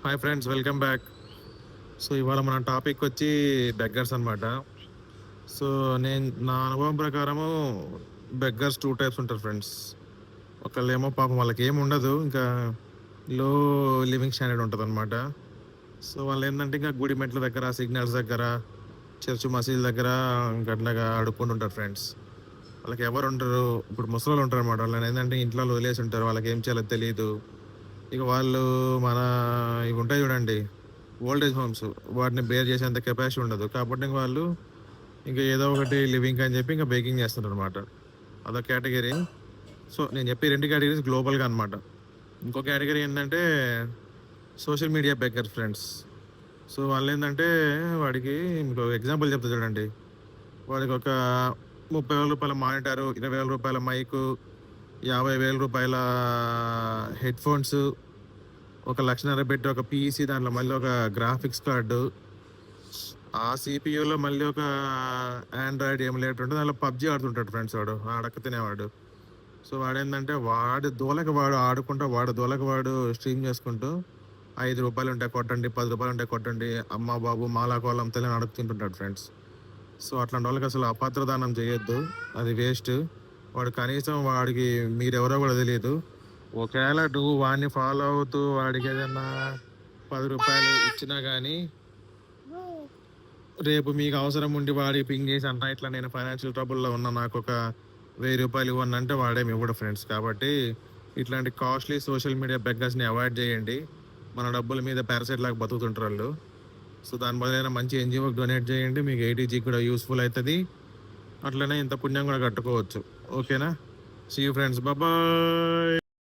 Hi friends, welcome back. So ఇవాళ మన topic వచ్చి బెగ్గర్స్ అనమాట. సో నా అనుభవం ప్రకారము బెగ్గర్స్ 2 టైప్స్ ఉంటారు ఫ్రెండ్స్. ఒకళ్ళేమో పాపం వాళ్ళకేముండదు. ఇంకా లో లివింగ్ స్టాండర్డ్ ఉంటదనమాట. సో వాళ్ళేందంటే ఇంకా గుడి మెట్ల దగ్గర, సిగ్నల్స్ దగ్గర, చర్చ్ మసీదుల దగ్గర ఇంక అట్లాగా అడుక్కుంటుంటారు ఫ్రెండ్స్. వాళ్ళకెవరుండరు. ఇప్పుడు ముసలోళ్ళుంటారనమాట. వాళ్ళనేందంటే ఇంట్లో వదిలేసి ఉంటారు. వాళ్ళకేం చేయాలో తెలీదు. ఇక వాళ్ళు మన ఇవుంటాయి చూడండి, ఓల్డ్ ఏజ్ హోమ్స్. వాటిని బేర్ చేసేంత కెపాసిటీ ఉండదు. కాబట్టి ఇంక వాళ్ళు ఇంక ఏదో ఒకటి లివింగ్ అని చెప్పి ఇంక బేకింగ్ చేస్తుంటారనమాట. అదొక కేటగిరీ. సో నేను చెప్పే 2 కేటగిరీస్ గ్లోబల్‌గా అనమాట. ఇంకో కేటగిరీ ఏందంటే social media beggars friends. So వాళ్ళేందంటే వాడికి మీకు ఎగ్జాంపుల్ చెప్తా చూడండి. వాడికొక రూ. 30,000 మానిటరు, రూ. 20,000 మైకు, రూ. 50,000 హెడ్‌ఫోన్స్, ఒక 1,50,000 పెట్టి ఒక పీసీ, దాంట్లో మళ్ళీ ఒక గ్రాఫిక్స్ కార్డు, ఆ సీపీయూలో మళ్ళీ ఒక ఆండ్రాయిడ్ ఎమ్యులేటర్ ఉంటది. దాంట్లో పబ్‌జీ ఆడుతుంటాడు ఫ్రెండ్స్ వాడు. అడక్క తినేవాడు. సో వాడేందంటే వాడి దూలకి వాడు ఆడుకుంటూ, వాడి దూలకి వాడు స్ట్రీమ్ చేసుకుంటూ రూ. 5 ఉంటే కొట్టండి, రూ. 10 ఉంటే కొట్టండి, అమ్మ బాబు మాలా కోలం తెలని అడుగుతుంటుంటాడు ఫ్రెండ్స్. సో అట్లాంటి వాళ్ళకి అసలు అపాత్రదానం చేయొద్దు. అది వేస్ట్. వాడు కనీసం వాడికి మీరెవరో కూడా తెలీదు. ఒకవేళ నువ్వు వాడిని ఫాలో అవుతూ వాడికి ఏదన్నా రూ. 10 ఇచ్చినా గానీ, రేపు మీకు అవసరం ఉండి వాడికి పింగ్ చేసి అన్నా ఇట్లా నేను ఫైనాన్షియల్ ట్రబుల్‌లో ఉన్నా, నాకొక రూ. 1000 ఇవ్వండి అంటే వాడేమి ఇవ్వడు ఫ్రెండ్స్. కాబట్టి ఇట్లాంటి కాస్ట్‌లీ సోషల్ మీడియా బెగ్గర్స్‌ని అవాయిడ్ చేయండి. మన డబ్బుల మీద పారాసైట్ లాగా బతుకుతుంటారాళ్ళు. సో దాని బదులైనా మంచి ఎన్‌జీఓకి డొనేట్ చేయండి. మీకు ఏటీజీకి కూడా యూజ్‌ఫుల్ అయితది. అట్లనే ఇంత పుణ్యం కూడా కట్టుకోవచ్చు. ఓకేనా? See you friends. బాయ్.